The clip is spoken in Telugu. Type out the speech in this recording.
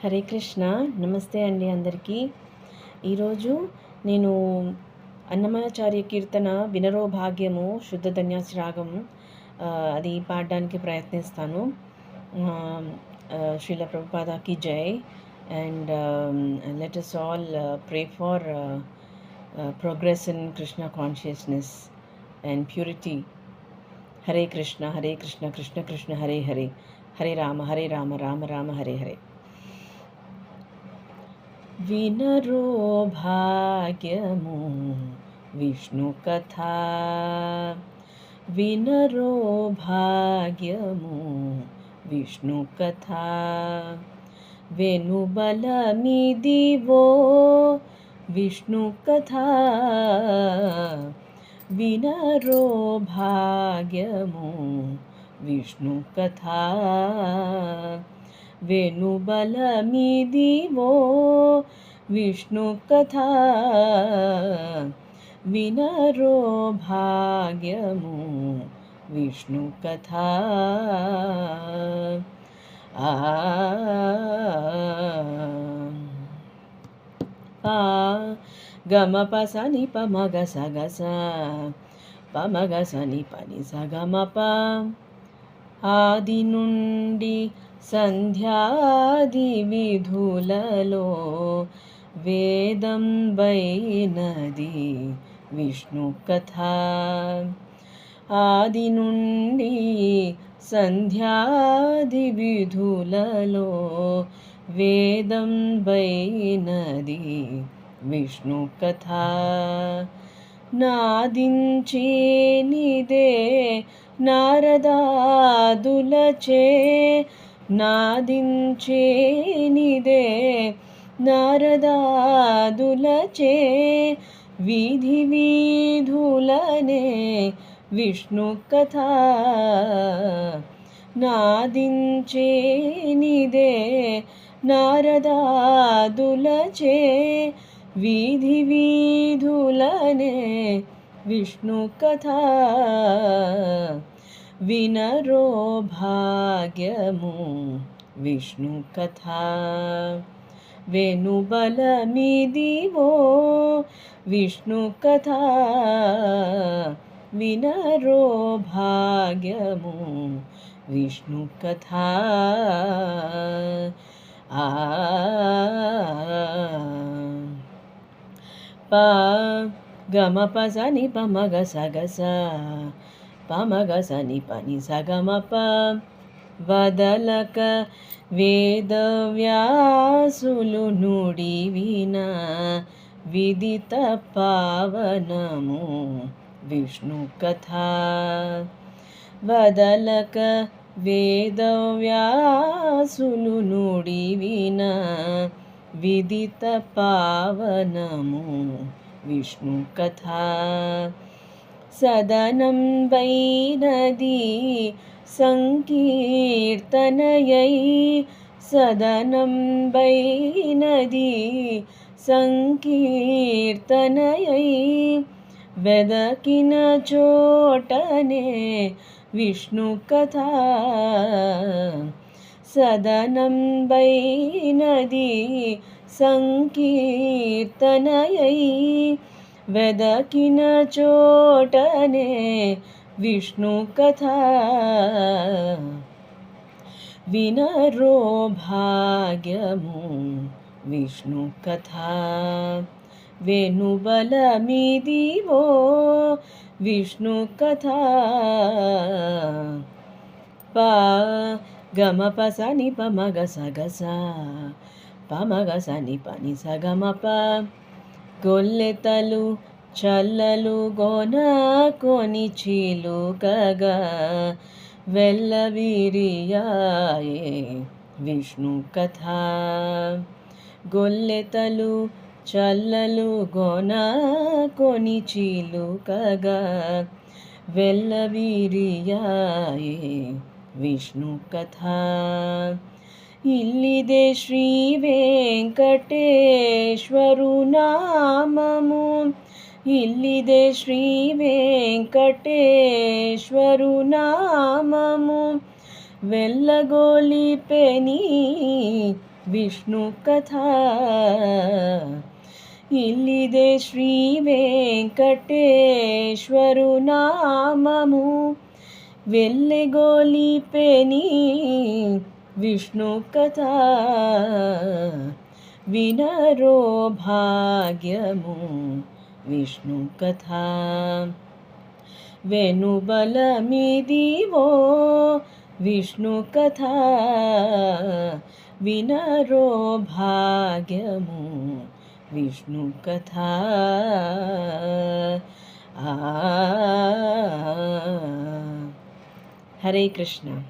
హరే కృష్ణ. నమస్తే అండి అందరికీ. ఈరోజు నేను అన్నమాచార్య కీర్తన వినరో భాగ్యము శుద్ధ ధన్యాసి రాగం అది పాడడానికి ప్రయత్నిస్తాను. శ్రీల ప్రభుపాదకి జై. And let us all pray for progress in Krishna consciousness and purity. Hare Krishna, Krishna Krishna, Hare Hare, Hare Rama, Rama Rama, Hare Hare. వినరో భాగ్యము విష్ణు కథ, వినరో భాగ్యము విష్ణు కథ, వెనుబలమిదివో విష్ణు కథ, వినరో భాగ్యము విష్ణు కథ, వెనుబలమిదివో విష్ణు కథ, వినరో భాగ్యము విష్ణు కథ. గమ పసని పమగ సగస పమగ సని పని సగమప, ఆది నుండి సంధ్యాది విధులలో వేదం వైనది విష్ణు కథ, ఆది నుండి సంధ్యాది విధులలో వేదం వైనది విష్ణు కథ, నాదించేనిదే నారదాదులచే, నాదించేనిదే నారదాదులచే, విధి విధులనే విష్ణు కథ, నాదించేనిదే నారదాదులచే, విధి విధులనే విష్ణు కథ, వినరో భాగ్యము విష్ణు కథ, వెనుబలమిదివో విష్ణు కథ, వినరో భాగ్యము విష్ణు కథ. గమ పసని పమగ సగస పమగ సని పని సగమప, వదలక వేదవ్యాసులు నుడివిన విదిత పావనము విష్ణు కథ, వదలక వేదవ్యాసులు నుడివిన విదిత పావనము విష్ణు కథ, సదనం వైనది సంకీర్తనయై, సదనం వైనది సంకీర్తనయై, వెదకిన చోటనే విష్ణు కథ, సదనం వైనది సంకీర్తనయై, వెదకిన చోటనే విష్ణు కథ, వినరో భాగ్యము విష్ణు కథ, వెనుబలమిదివో విష్ణు కథ. గమ పసని పమగ సగస పమగ సని పని సగమప, గొల్లెతలు చల్లలు గోన కొని చిలుకగా వెల్లవిరియాయే విష్ణు కథ, గొల్లెతలు చల్లలు గోన కొని చిలుకగా వెల్లవిరియాయే విష్ణు కథ, ఇల్లిదే శ్రీ వెంకటేశ్వరు నామము, ఇల్లిదే శ్రీ వెంకటేశ్వరు నామము, వెళ్ళగోలిపెని విష్ణు కథ. ఇల్లిదే శ్రీ వెంకటేశ్వరు నామము వెల్లెగోలిపెని విష్ణు కథ. వినరో భాగ్యము విష్ణు కథ. వెనుబలమిదివో విష్ణు కథ. వినరో భాగ్యము విష్ణు కథ. హరే కృష్ణ.